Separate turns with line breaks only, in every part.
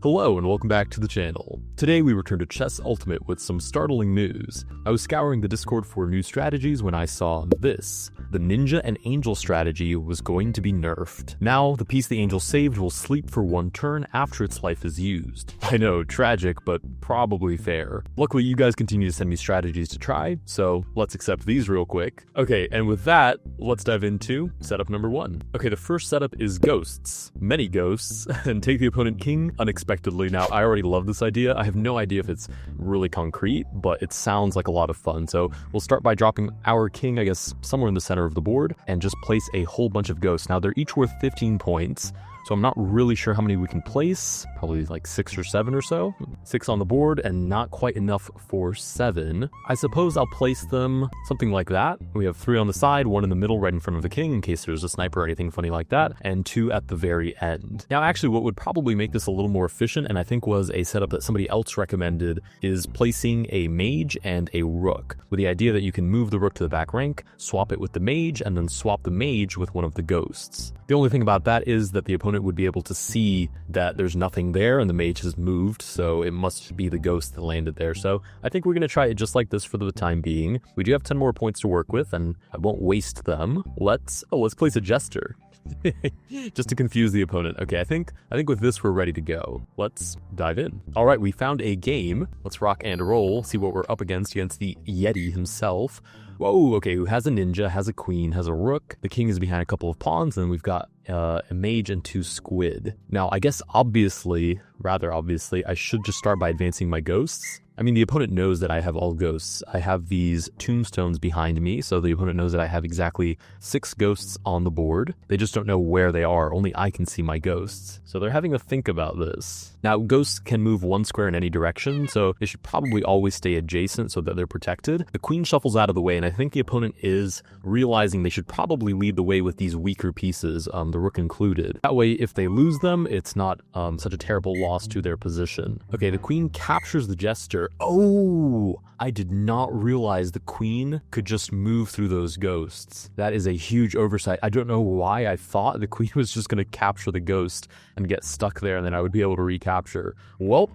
Hello and welcome back to the channel. Today we return to Chess Ultimate with some startling news. I was scouring the Discord for new strategies when I saw this. The Ninja and Angel strategy was going to be nerfed. Now, the piece the Angel saved will sleep for one turn after its life is used. I know, tragic, but probably fair. Luckily, you guys continue to send me strategies to try, so let's accept these real quick. Okay, and with that, let's dive into setup number 1. Okay, the first setup is ghosts. Many ghosts, and take the opponent king unexpectedly. Now, I already love this idea. I have no idea if it's really concrete, but it sounds like a lot of fun. So we'll start by dropping our king, I guess, somewhere in the center of the board, and just place a whole bunch of ghosts. Now, they're each worth 15 points. So I'm not really sure how many we can place, probably like 6 or 7 or so. 6 on the board and not quite enough for 7. I suppose I'll place them something like that. We have 3 on the side, 1 in the middle right in front of the king in case there's a sniper or anything funny like that, and 2 at the very end. Now actually what would probably make this a little more efficient, and I think was a setup that somebody else recommended, is placing a mage and a rook, with the idea that you can move the rook to the back rank, swap it with the mage, and then swap the mage with one of the ghosts. The only thing about that is that the opponent would be able to see that there's nothing there and the mage has moved, so it must be the ghost that landed there. So I think we're going to try it just like this for the time being. We do have 10 more points to work with, and I won't waste them. Let's place a jester. Just to confuse the opponent. Okay, I think with this we're ready to go. Let's dive in. All right, we found a game. Let's rock and roll, see what we're up against the Yeti himself. Whoa, okay, who has a ninja, has a queen, has a rook. The king is behind a couple of pawns, and we've got a mage and 2 squid. Now, I guess rather obviously, I should just start by advancing my ghosts. I mean, the opponent knows that I have all ghosts. I have these tombstones behind me, so the opponent knows that I have exactly 6 ghosts on the board. They just don't know where they are. Only I can see my ghosts. So they're having a think about this. Now, ghosts can move 1 square in any direction, so they should probably always stay adjacent so that they're protected. The queen shuffles out of the way, and I think the opponent is realizing they should probably lead the way with these weaker pieces, the rook included. That way, if they lose them, it's not such a terrible loss to their position. Okay, the queen captures the jester. Oh, I did not realize the queen could just move through those ghosts. That is a huge oversight. I don't know why I thought the queen was just going to capture the ghost and get stuck there, and then I would be able to recapture. Well,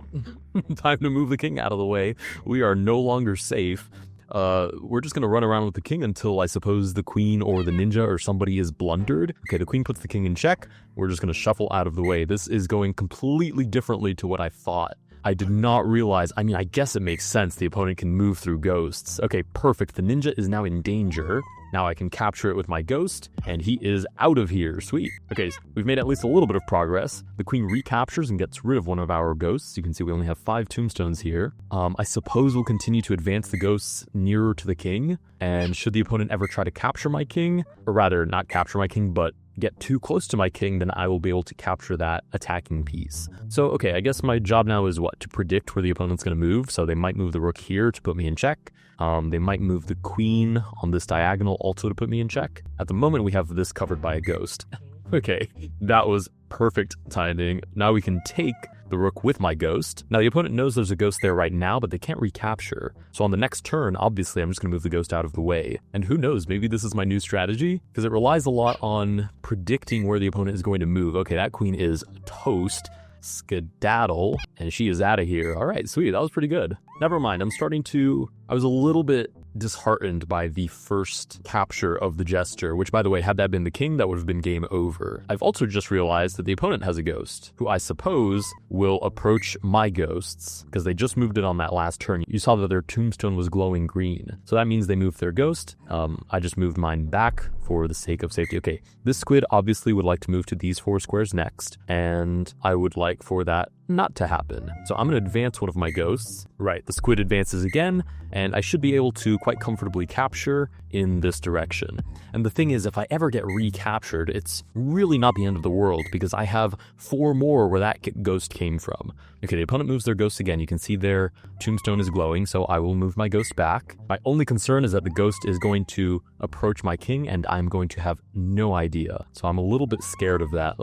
time to move the king out of the way. We are no longer safe. We're just going to run around with the king until I suppose the queen or the ninja or somebody is blundered. Okay, the queen puts the king in check. We're just going to shuffle out of the way. This is going completely differently to what I thought. I did not realize, I mean, I guess it makes sense the opponent can move through ghosts. Okay, perfect. The ninja is now in danger. Now I can capture it with my ghost, and he is out of here. Sweet. Okay, so we've made at least a little bit of progress. The queen recaptures and gets rid of one of our ghosts. You can see we only have 5 tombstones here. I suppose we'll continue to advance the ghosts nearer to the king, and should the opponent ever try to capture my king, or rather, not capture my king, but get too close to my king, then I will be able to capture that attacking piece. So, okay, I guess my job now is what? To predict where the opponent's going to move. So they might move the rook here to put me in check. They might move the queen on this diagonal also to put me in check. At the moment, we have this covered by a ghost. Okay, that was perfect timing. Now we can take the rook with my ghost. Now the opponent knows there's a ghost there right now, but they can't recapture. So on the next turn, obviously I'm just going to move the ghost out of the way. And who knows, maybe this is my new strategy? Because it relies a lot on predicting where the opponent is going to move. Okay, that queen is toast. Skedaddle, and she is out of here. All right, sweet, that was pretty good. Never mind, I was a little bit disheartened by the first capture of the jester, which by the way, had that been the king, that would have been game over. I've also just realized that the opponent has a ghost, who I suppose will approach my ghosts, because they just moved it on that last turn. You saw that their tombstone was glowing green, so that means they moved their ghost. I just moved mine back for the sake of safety. Okay, this squid obviously would like to move to these 4 squares next, and I would like for that not to happen. So I'm going to advance one of my ghosts. Right, the squid advances again, and I should be able to quite comfortably capture in this direction. And the thing is, if I ever get recaptured, it's really not the end of the world, because I have 4 more where that ghost came from. Okay, the opponent moves their ghost again. You can see their tombstone is glowing, so I will move my ghost back. My only concern is that the ghost is going to approach my king, and I'm going to have no idea. So I'm a little bit scared of that.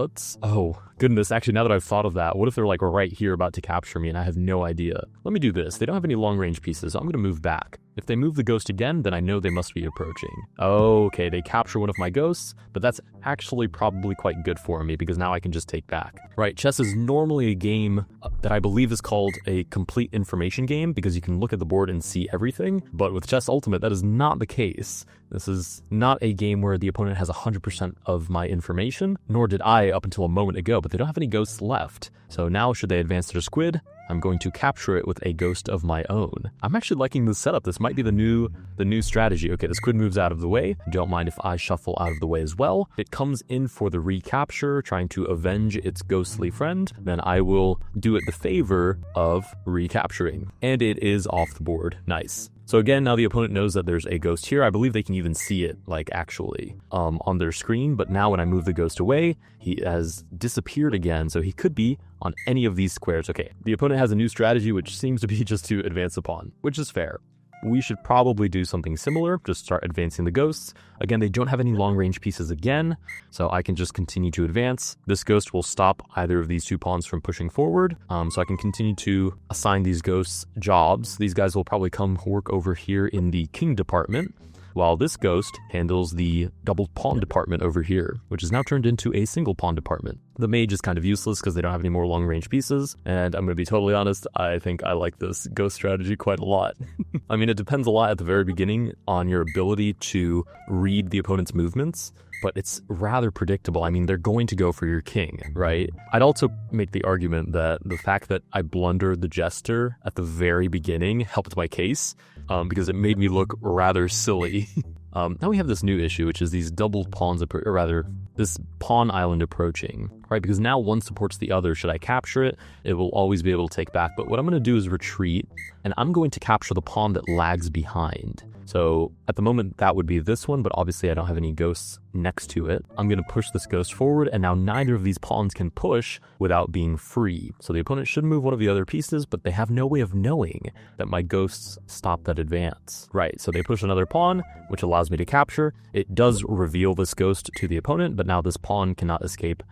Oh goodness, actually now that I've thought of that, what if they're like right here about to capture me and I have no idea? Let me do this. They don't have any long range pieces, so I'm going to move back. If they move the ghost again, then I know they must be approaching. Okay, they capture one of my ghosts, but that's actually probably quite good for me because now I can just take back. Right, chess is normally a game that I believe is called a complete information game because you can look at the board and see everything, but with Chess Ultimate, that is not the case. This is not a game where the opponent has 100% of my information, nor did I up until a moment ago, but they don't have any ghosts left. So now, should they advance their squid, I'm going to capture it with a ghost of my own. I'm actually liking this setup. This might be the new strategy. Okay, the squid moves out of the way. Don't mind if I shuffle out of the way as well. It comes in for the recapture, trying to avenge its ghostly friend. Then I will do it the favor of recapturing. And it is off the board. Nice. So again, now the opponent knows that there's a ghost here. I believe they can even see it, like, actually, on their screen. But now when I move the ghost away, he has disappeared again. So he could be on any of these squares. Okay, the opponent has a new strategy, which seems to be just to advance a pawn, which is fair. We should probably do something similar, just start advancing the ghosts. Again, they don't have any long-range pieces again, so I can just continue to advance. This ghost will stop either of these two pawns from pushing forward, so I can continue to assign these ghosts jobs. These guys will probably come work over here in the king department, while this ghost handles the double pawn department over here, which is now turned into a single pawn department. The mage is kind of useless because they don't have any more long-range pieces, and I'm going to be totally honest, I think I like this ghost strategy quite a lot. I mean, it depends a lot at the very beginning on your ability to read the opponent's movements, but it's rather predictable. I mean, they're going to go for your king, right? I'd also make the argument that the fact that I blundered the jester at the very beginning helped my case, because it made me look rather silly. Now we have this new issue, which is these double pawns, or rather, this pawn island approaching, right? Because now one supports the other. Should I capture it? It will always be able to take back. But what I'm going to do is retreat, and I'm going to capture the pawn that lags behind. So at the moment, that would be this one, but obviously I don't have any ghosts next to it. I'm going to push this ghost forward, and now neither of these pawns can push without being free. So the opponent should move one of the other pieces, but they have no way of knowing that my ghosts stop that advance. Right, so they push another pawn, which allows me to capture. It does reveal this ghost to the opponent, but now this pawn cannot escape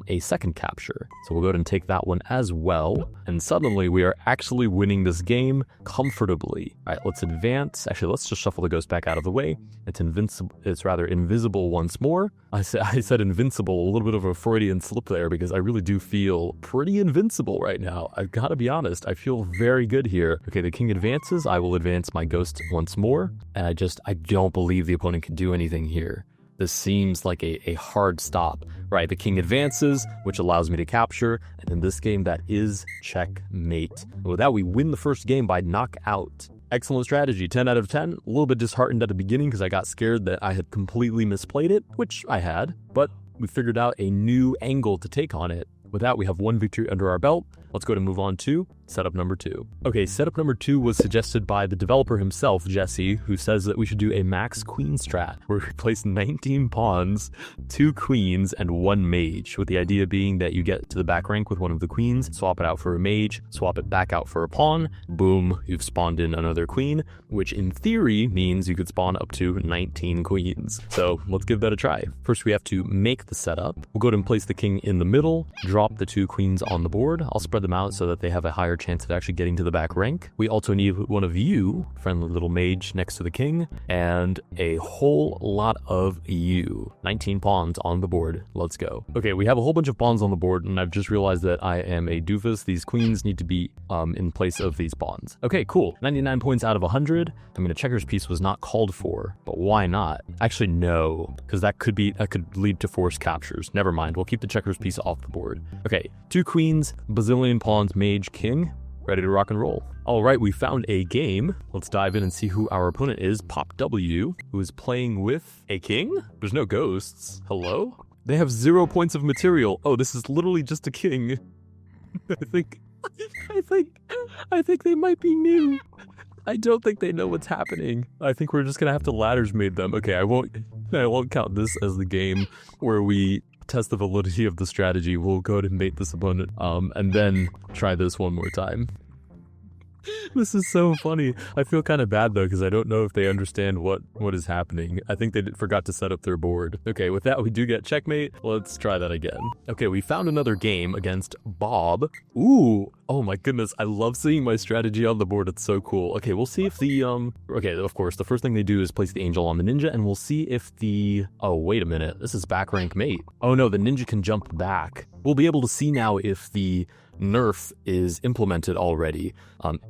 a second capture. So we'll go ahead and take that one as well, and suddenly we are actually winning this game comfortably. All right, let's advance. Actually, let's just shuffle the ghost back out of the way. It's invincible. It's rather invisible once more. I said invincible, a little bit of a Freudian slip there because I really do feel pretty invincible right now. I've got to be honest. I feel very good here. Okay, the king advances. I will advance my ghost once more. And I don't believe the opponent can do anything here. This seems like a hard stop, right? The king advances, which allows me to capture. And in this game, that is checkmate. With that, we win the first game by knockout. Excellent strategy, 10 out of 10. A little bit disheartened at the beginning because I got scared that I had completely misplayed it, which I had, but we figured out a new angle to take on it. With that, we have one victory under our belt. Let's go to move on to setup number 2. Okay, setup number 2 was suggested by the developer himself, Jesse, who says that we should do a max queen strat, where we place 19 pawns, 2 queens, and 1 mage, with the idea being that you get to the back rank with one of the queens, swap it out for a mage, swap it back out for a pawn, boom, you've spawned in another queen, which in theory means you could spawn up to 19 queens. So let's give that a try. First, we have to make the setup. We'll go ahead and place the king in the middle, drop the 2 queens on the board. I'll spread them out so that they have a higher chance of actually getting to the back rank. We also need one of you, friendly little mage, next to the king, and a whole lot of you. 19 pawns on the board. Let's go. Okay, we have a whole bunch of pawns on the board, and I've just realized that I am a doofus. These queens need to be in place of these pawns. Okay, cool. 99 points out of 100. I mean, a checkers piece was not called for, but why not? Actually, no, because that could lead to forced captures. Never mind. We'll keep the checkers piece off the board. Okay, 2 queens, bazillion pawns, mage, king. Ready to rock and roll. All right, we found a game. Let's dive in and see who our opponent is. Pop W, who is playing with a king? There's no ghosts. Hello? They have 0 points of material. Oh, this is literally just a king. I think they might be new. I don't think they know what's happening. I think we're just gonna have to ladders made them. Okay, I won't count this as the game where we test the validity of the strategy. We'll go ahead and mate this opponent, and then try this one more time. This is so funny. I feel kind of bad though, because I don't know if they understand what is happening. I think they forgot to set up their board. Okay, with that we do get checkmate. Let's try that again. Okay, we found another game against Bob. Ooh, Oh my goodness, I love seeing my strategy on the board. It's so cool. Okay, we'll see if the, okay, of course, the first thing they do is place the angel on the ninja, and we'll see if the, oh, wait a minute, this is back rank mate. Oh no, the ninja can jump back. We'll be able to see now if the nerf is implemented already.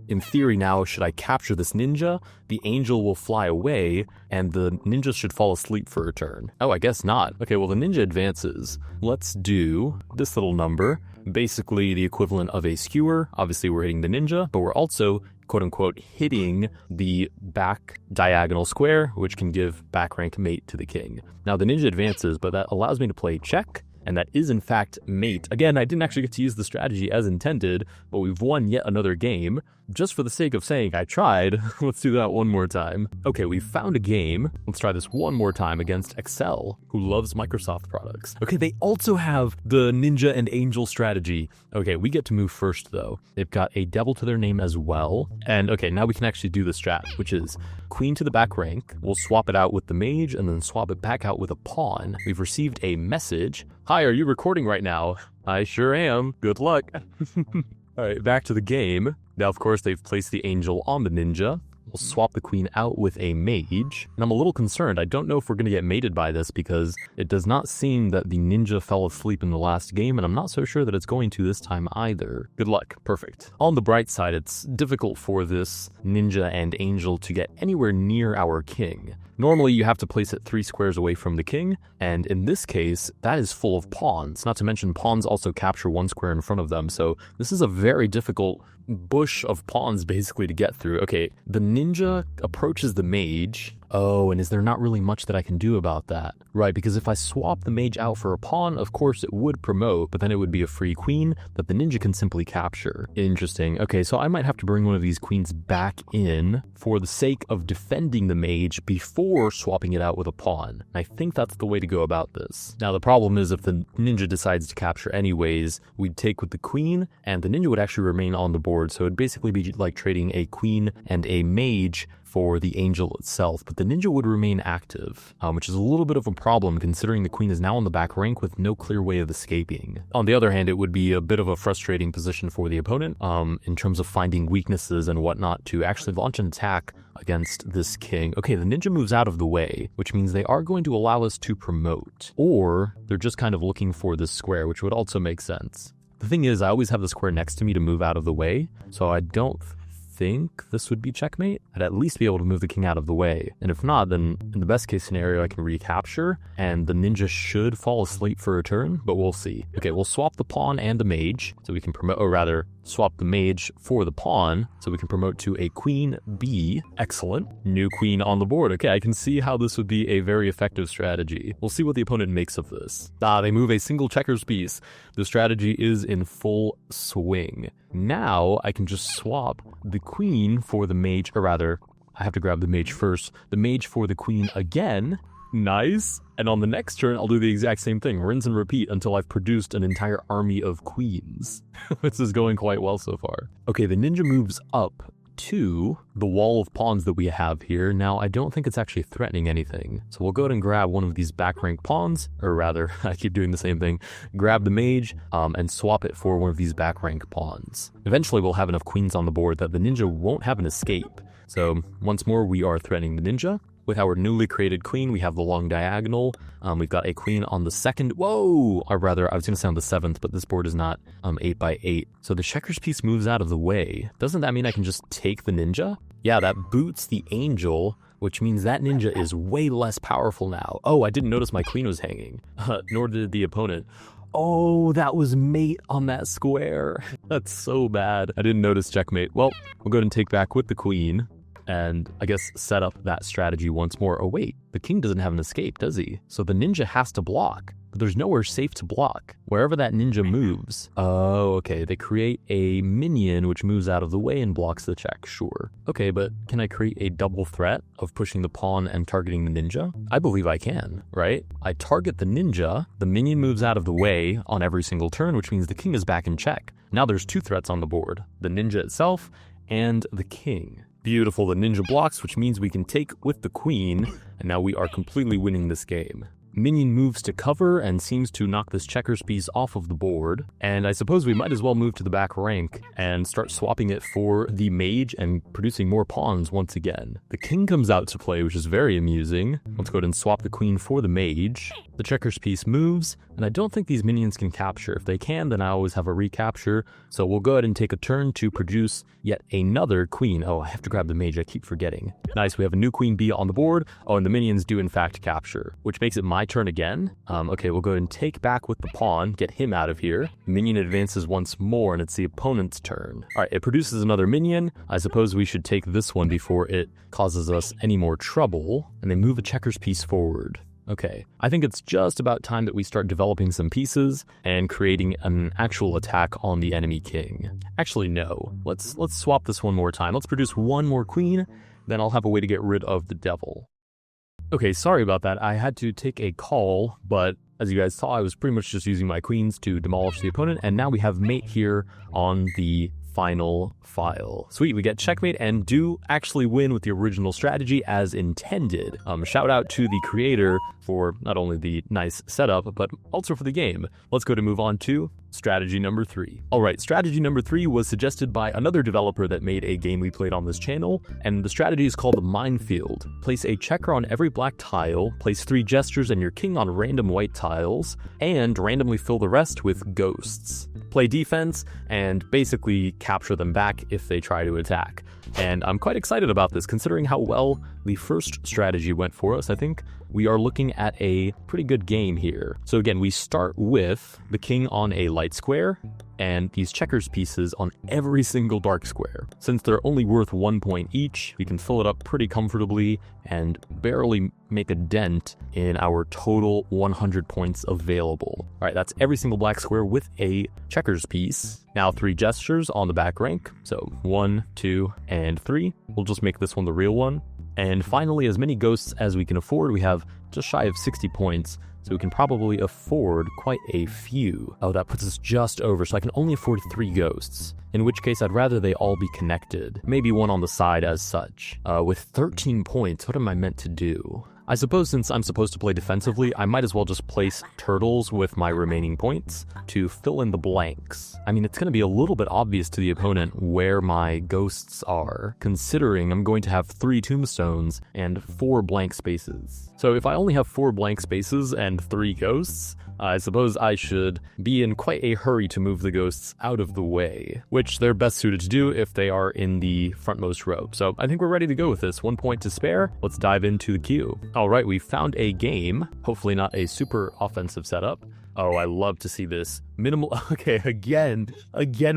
In theory now, should I capture this ninja, the angel will fly away, and the ninja should fall asleep for a turn. Oh, I guess not. Okay, well, the ninja advances. Let's do this little number, basically the equivalent of a skewer. Obviously, we're hitting the ninja, but we're also, quote-unquote, hitting the back diagonal square, which can give back rank mate to the king. Now, the ninja advances, but that allows me to play check, and that is in fact mate. Again, I didn't actually get to use the strategy as intended, but we've won yet another game. Just for the sake of saying I tried, let's do that one more time. Okay, we've found a game. Let's try this one more time against Excel, who loves Microsoft products. Okay, they also have the ninja and angel strategy. Okay, we get to move first though. They've got a devil to their name as well. And okay, now we can actually do the strat, which is queen to the back rank. We'll swap it out with the mage and then swap it back out with a pawn. We've received a message. Hi, are you recording right now? I sure am. Good luck. All right, back to the game. Now, of course, they've placed the angel on the ninja. We'll swap the queen out with a mage. And I'm a little concerned. I don't know if we're going to get mated by this because it does not seem that the ninja fell asleep in the last game, and I'm not so sure that it's going to this time either. Good luck. Perfect. On the bright side, it's difficult for this ninja and angel to get anywhere near our king. Normally, you have to place it 3 squares away from the king, and in this case, that is full of pawns. Not to mention, pawns also capture 1 square in front of them, so this is a very difficult bush of pawns basically to get through. Okay, the ninja approaches the mage. Oh, and is there not really much that I can do about that? Right, because if I swap the mage out for a pawn, of course it would promote, but then it would be a free queen that the ninja can simply capture. Interesting. Okay, so I might have to bring one of these queens back in for the sake of defending the mage before swapping it out with a pawn. I think that's the way to go about this. Now, the problem is if the ninja decides to capture anyways, we'd take with the queen, and the ninja would actually remain on the board, so it'd basically be like trading a queen and a mage for the angel itself, but the ninja would remain active, which is a little bit of a problem considering the queen is now on the back rank with no clear way of escaping. On the other hand, it would be a bit of a frustrating position for the opponent in terms of finding weaknesses and whatnot to actually launch an attack against this king. Okay, the ninja moves out of the way, which means they are going to allow us to promote, or they're just kind of looking for this square, which would also make sense. The thing is, I always have the square next to me to move out of the way, so I don't think this would be checkmate. I'd at least be able to move the king out of the way. And if not, then in the best case scenario, I can recapture and the ninja should fall asleep for a turn, but we'll see. Okay, we'll swap the pawn and the mage so we can promote, or rather swap the mage for the pawn so we can promote to a queen B. Excellent. New queen on the board. Okay, I can see how this would be a very effective strategy. We'll see what the opponent makes of this. They move a single checkers piece. The strategy is in full swing. Now I can just swap the queen for the mage, or rather, I have to grab the mage first. The mage for the queen again. Nice. And on the next turn, I'll do the exact same thing. Rinse and repeat until I've produced an entire army of queens. This is going quite well so far. Okay, the ninja moves up to the wall of pawns that we have here. Now, I don't think it's actually threatening anything. So we'll go ahead and grab one of these back rank pawns, or rather, I keep doing the same thing. Grab the mage and swap it for one of these back rank pawns. Eventually, we'll have enough queens on the board that the ninja won't have an escape. So once more, we are threatening the ninja. With our newly created queen, we have the long diagonal. We've got a queen on the second. Whoa! Or rather, I was going to say on the 7th, but this board is not 8 by 8. So the checkers piece moves out of the way. Doesn't that mean I can just take the ninja? Yeah, that boots the angel, which means that ninja is way less powerful now. Oh, I didn't notice my queen was hanging. Nor did the opponent. Oh, that was mate on that square. That's so bad. I didn't notice checkmate. Well, we'll go ahead and take back with the queen. And I guess set up that strategy once more. Oh wait, the king doesn't have an escape, does he? So the ninja has to block, but there's nowhere safe to block. Wherever that ninja moves. Oh, okay, they create a minion which moves out of the way and blocks the check, sure. Okay, but can I create a double threat of pushing the pawn and targeting the ninja? I believe I can, right? I target the ninja, the minion moves out of the way on every single turn, which means the king is back in check. Now there's 2 threats on the board, the ninja itself and the king. Beautiful, the ninja blocks, which means we can take with the queen, and now we are completely winning this game. Minion moves to cover and seems to knock this checkers piece off of the board. And I suppose we might as well move to the back rank and start swapping it for the mage and producing more pawns once again. The king comes out to play, which is very amusing. Let's go ahead and swap the queen for the mage. The checkers piece moves, and I don't think these minions can capture. If they can, then I always have a recapture. So we'll go ahead and take a turn to produce yet another queen. Oh, I have to grab the mage, I keep forgetting. Nice, we have a new queen bee on the board. Oh, and the minions do in fact capture, which makes it my turn again. Okay, we'll go ahead and take back with the pawn, get him out of here. The minion advances once more, and it's the opponent's turn. All right, it produces another minion. I suppose we should take this one before it causes us any more trouble. And they move a checkers piece forward. Okay, I think it's just about time that we start developing some pieces and creating an actual attack on the enemy king. Actually, no. Let's swap this one more time. Let's produce one more queen, then I'll have a way to get rid of the devil. Okay, sorry about that. I had to take a call, but as you guys saw, I was pretty much just using my queens to demolish the opponent, and now we have mate here on the final file. Sweet, we get checkmate and do actually win with the original strategy as intended. Shout out to the creator for not only the nice setup, but also for the game. Let's go to move on to strategy number 3. All right, strategy number 3 was suggested by another developer that made a game we played on this channel, and the strategy is called Minefield. Place a checker on every black tile, place 3 gestures and your king on random white tiles, and randomly fill the rest with ghosts. Play defense and basically capture them back if they try to attack. And I'm quite excited about this considering how well the first strategy went for us. I think we are looking at a pretty good game here. So again, we start with the king on a light square and these checkers pieces on every single dark square. Since they're only worth 1 point each, we can fill it up pretty comfortably and barely make a dent in our total 100 points available. All right, that's every single black square with a checkers piece. Now 3 gestures on the back rank. So 1, 2, and 3. We'll just make this one the real one. And finally, as many ghosts as we can afford. We have just shy of 60 points, so we can probably afford quite a few. Oh, that puts us just over, so I can only afford 3 ghosts, in which case I'd rather they all be connected. Maybe one on the side as such. With 13 points, what am I meant to do? I suppose since I'm supposed to play defensively, I might as well just place turtles with my remaining points to fill in the blanks. I mean, it's going to be a little bit obvious to the opponent where my ghosts are, considering I'm going to have 3 tombstones and 4 blank spaces. So if I only have 4 blank spaces and 3 ghosts, I suppose I should be in quite a hurry to move the ghosts out of the way, which they're best suited to do if they are in the frontmost row. So I think we're ready to go with this. 1 point to spare. Let's dive into the queue. All right, we found a game. Hopefully not a super offensive setup. Oh, I love to see this. Minimal, okay, again,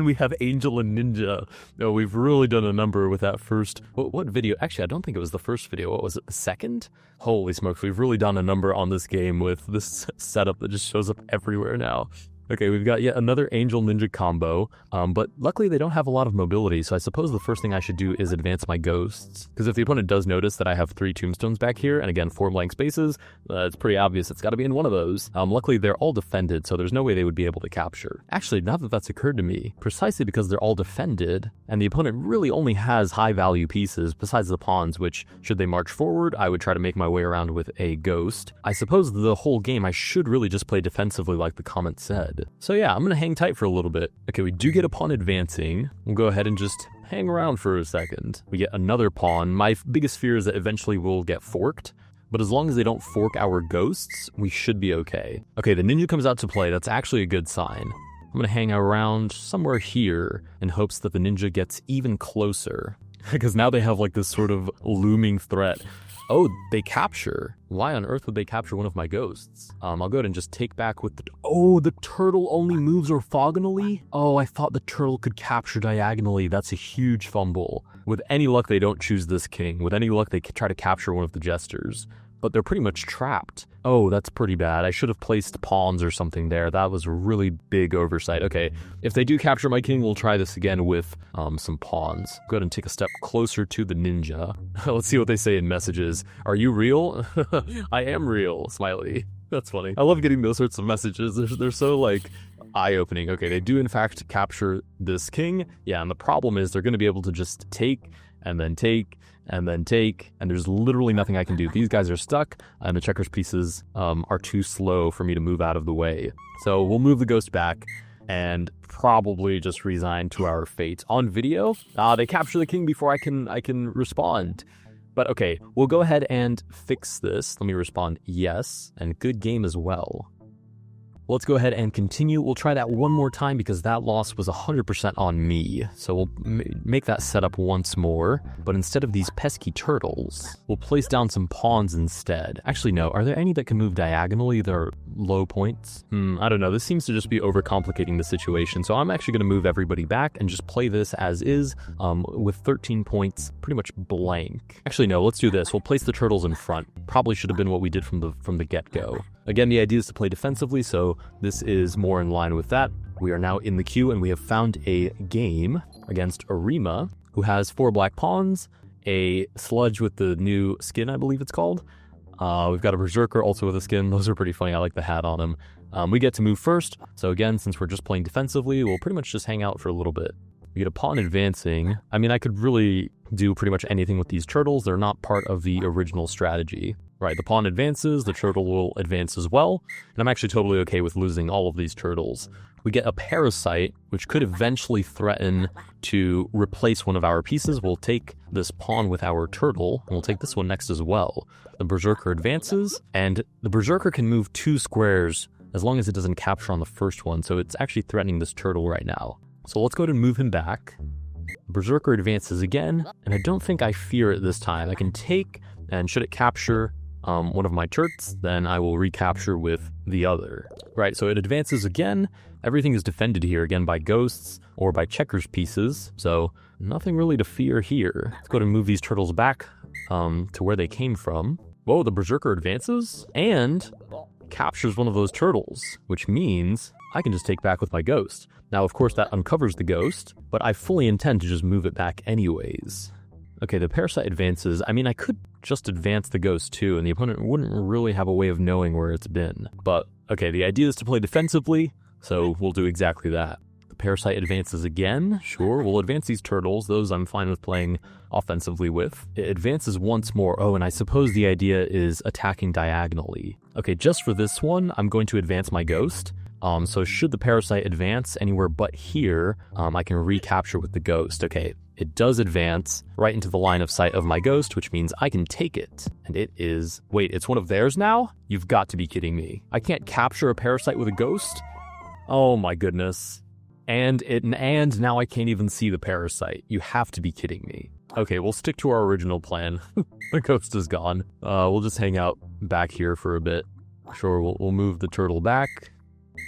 we have Angel and Ninja. No, we've really done a number with that first, what video? Actually, I don't think it was the first video. What was it, the second? Holy smokes, we've really done a number on this game with this setup that just shows up everywhere now. Okay, we've got yet another Angel Ninja combo, but luckily they don't have a lot of mobility, so I suppose the first thing I should do is advance my ghosts. Because if the opponent does notice that I have 3 tombstones back here, and again 4 blank spaces, it's pretty obvious it's got to be in one of those. Luckily they're all defended, so there's no way they would be able to capture. Actually, now that that's occurred to me, precisely because they're all defended, and the opponent really only has high value pieces besides the pawns, which, should they march forward, I would try to make my way around with a ghost. I suppose the whole game I should really just play defensively like the comment said. So yeah, I'm gonna hang tight for a little bit. Okay, we do get a pawn advancing. We'll go ahead and just hang around for a second. We get another pawn. My biggest fear is that eventually we'll get forked, but as long as they don't fork our ghosts, we should be okay. Okay, the ninja comes out to play. That's actually a good sign. I'm gonna hang around somewhere here in hopes that the ninja gets even closer, because now they have like this sort of looming threat. Oh, they capture. Why on earth would they capture one of my ghosts? I'll go ahead and just take back with the... Oh, the turtle only moves orthogonally? Oh, I thought the turtle could capture diagonally. That's a huge fumble. With any luck, they don't choose this king. With any luck, they try to capture one of the jesters. But they're pretty much trapped. Oh, that's pretty bad. I should have placed pawns or something there. That was a really big oversight. Okay, if they do capture my king, we'll try this again with some pawns. Go ahead and take a step closer to the ninja. Let's see what they say in messages. Are you real? I am real, smiley. That's funny. I love getting those sorts of messages. They're so, like, eye-opening. Okay, they do in fact capture this king. Yeah, and the problem is they're going to be able to just take and then take, and then take, and there's literally nothing I can do. These guys are stuck, and the checkers pieces are too slow for me to move out of the way. So we'll move the ghost back, and probably just resign to our fate. On video, they capture the king before I can respond. But okay, we'll go ahead and fix this. Let me respond yes, and good game as well. Let's go ahead and continue. We'll try that one more time because that loss was 100% on me. So we'll make that setup once more. But instead of these pesky turtles, we'll place down some pawns instead. Actually, no. Are there any that can move diagonally? They're low points? I don't know. This seems to just be overcomplicating the situation. So I'm actually going to move everybody back and just play this as is with 13 points pretty much blank. Actually, no. Let's do this. We'll place the turtles in front. Probably should have been what we did from the get-go. Again, the idea is to play defensively, so this is more in line with that. We are now in the queue, and we have found a game against Arima, who has 4 black pawns, a sludge with the new skin, I believe it's called. We've got a berserker also with a skin. Those are pretty funny. I like the hat on him. We get to move first, so again, since we're just playing defensively, we'll pretty much just hang out for a little bit. We get a pawn advancing. I mean, I could really do pretty much anything with these turtles. They're not part of the original strategy. Right, the pawn advances, the turtle will advance as well, and I'm actually totally okay with losing all of these turtles. We get a parasite, which could eventually threaten to replace one of our pieces. We'll take this pawn with our turtle, and we'll take this one next as well. The berserker advances, and the berserker can move 2 squares as long as it doesn't capture on the first one, so it's actually threatening this turtle right now. So let's go ahead and move him back. Berserker advances again, and I don't think I fear it this time. I can take, and should it capture one of my turrets, then I will recapture with the other. Right, so it advances again. Everything is defended here again by ghosts or by checkers pieces, so nothing really to fear here. Let's go ahead and move these turtles back to where they came from. Whoa, the berserker advances and captures one of those turtles, which means I can just take back with my ghost. Now, of course, that uncovers the ghost, but I fully intend to just move it back anyways. Okay, the parasite advances. I mean, I could just advance the ghost too, and the opponent wouldn't really have a way of knowing where it's been. But, okay, the idea is to play defensively, so we'll do exactly that. The parasite advances again. Sure, we'll advance these turtles. Those I'm fine with playing offensively with. It advances once more. Oh, and I suppose the idea is attacking diagonally. Okay, just for this one, I'm going to advance my ghost. So should the parasite advance anywhere but here, I can recapture with the ghost. Okay, it does advance right into the line of sight of my ghost, which means I can take it. And it is... Wait, it's one of theirs now? You've got to be kidding me. I can't capture a parasite with a ghost? Oh my goodness. And now I can't even see the parasite. You have to be kidding me. Okay, we'll stick to our original plan. The ghost is gone. We'll just hang out back here for a bit. Sure, we'll move the turtle back.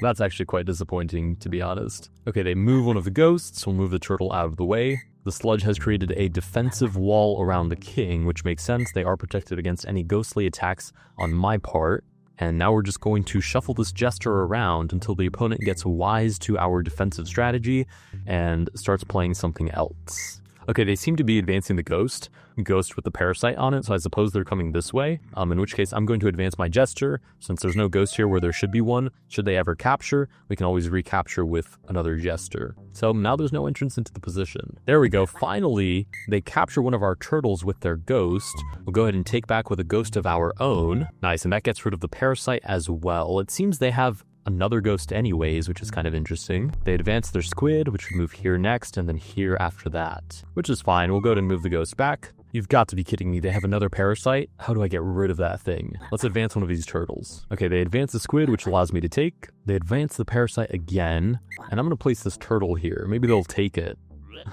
That's actually quite disappointing, to be honest. Okay, they move one of the ghosts. We'll move the turtle out of the way. The sludge has created a defensive wall around the king, which makes sense. They are protected against any ghostly attacks on my part. And now we're just going to shuffle this jester around until the opponent gets wise to our defensive strategy and starts playing something else. Okay, they seem to be advancing the ghost with the parasite on it, so I suppose they're coming this way, in which case I'm going to advance my jester, since there's no ghost here where there should be one. Should they ever capture, we can always recapture with another jester. So now there's no entrance into the position. There we go, finally, they capture one of our turtles with their ghost. We'll go ahead and take back with a ghost of our own. Nice, and that gets rid of the parasite as well. It seems they have another ghost anyways, which is kind of interesting. They advance their squid, which would move here next, and then here after that, which is fine. We'll go ahead and move the ghost back. You've got to be kidding me. They have another parasite? How do I get rid of that thing? Let's advance one of these turtles. Okay, they advance the squid, which allows me to take. They advance the parasite again, and I'm going to place this turtle here. Maybe they'll take it,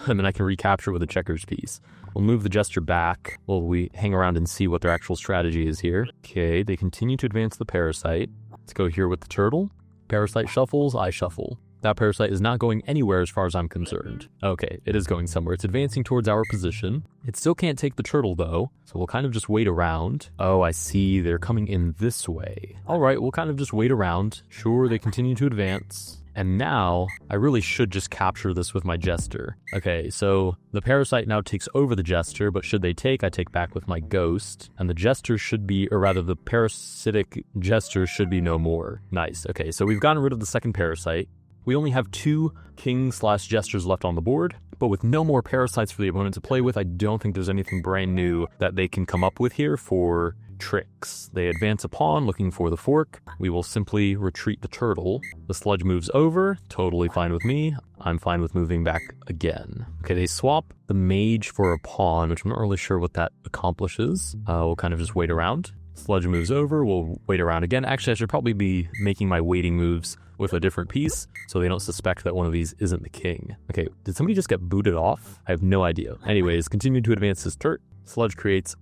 and then I can recapture with a checkers piece. We'll move the jester back while we hang around and see what their actual strategy is here. Okay, they continue to advance the parasite. Let's go here with the turtle. Parasite shuffles, I shuffle. That parasite is not going anywhere as far as I'm concerned. Okay, it is going somewhere. It's advancing towards our position. It still can't take the turtle though, so we'll kind of just wait around. Oh, I see. They're coming in this way. All right, we'll kind of just wait around. Sure, they continue to advance. And now, I really should just capture this with my jester. Okay, so the parasite now takes over the jester, but should they take, I take back with my ghost. And the jester should be, or rather the parasitic jester should be no more. Nice, okay, so we've gotten rid of the second parasite. We only have 2 king/jesters left on the board. but with no more parasites for the opponent to play with, I don't think there's anything brand new that they can come up with here for tricks. They advance a pawn looking for the fork. We will simply retreat the turtle. The sludge moves over, totally fine with me. I'm fine with moving back again. Okay, they swap the mage for a pawn, which I'm not really sure what that accomplishes. We'll kind of just wait around. Sludge moves over, we'll wait around again. Actually, I should probably be making my waiting moves with a different piece so they don't suspect that one of these isn't the king. Okay, did somebody just get booted off? I have no idea. Anyways, continue to advance this turret. Sludge creates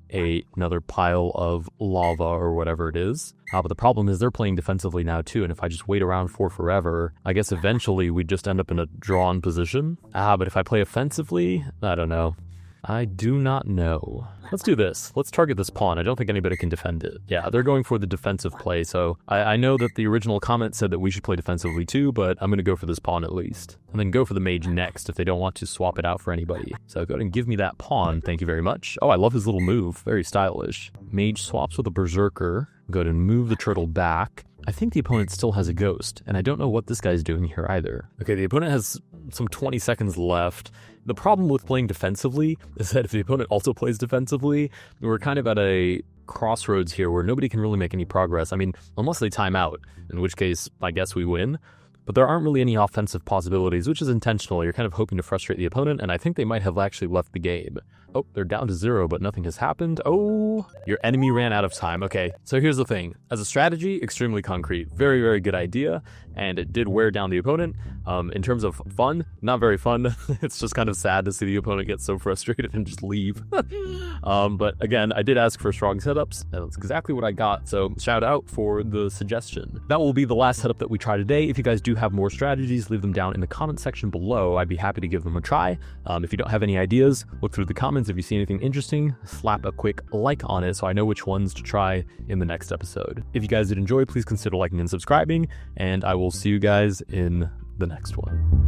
another pile of lava or whatever it is. But the problem is they're playing defensively now too, and if I just wait around for forever, I guess eventually we'd just end up in a drawn position. But if I play offensively, I don't know. I do not know. Let's do this. Let's target this pawn. I don't think anybody can defend it. Yeah, they're going for the defensive play, so I know that the original comment said that we should play defensively too, but I'm going to go for this pawn at least. And then go for the mage next if they don't want to swap it out for anybody. So go ahead and give me that pawn. Thank you very much. Oh, I love his little move. Very stylish. Mage swaps with a berserker. Go ahead and move the turtle back. I think the opponent still has a ghost, and I don't know what this guy's doing here either. Okay, the opponent has some 20 seconds left. The problem with playing defensively is that if the opponent also plays defensively, we're kind of at a crossroads here where nobody can really make any progress. I mean, unless they time out, in which case I guess we win. But there aren't really any offensive possibilities, which is intentional. You're kind of hoping to frustrate the opponent, and I think they might have actually left the game. Oh, they're down to 0, but nothing has happened. Oh, your enemy ran out of time. Okay, so here's the thing. As a strategy, extremely concrete. Very, very good idea, and it did wear down the opponent. In terms of fun, not very fun. It's just kind of sad to see the opponent get so frustrated and just leave. But again, I did ask for strong setups, and that's exactly what I got, so shout out for the suggestion. That will be the last setup that we try today. If you guys do have more strategies, leave them down in the comment section below. I'd be happy to give them a try. If you don't have any ideas, look through the comments. If you see anything interesting, slap a quick like on it so I know which ones to try in the next episode. If you guys did enjoy, please consider liking and subscribing, and I will see you guys in the next one.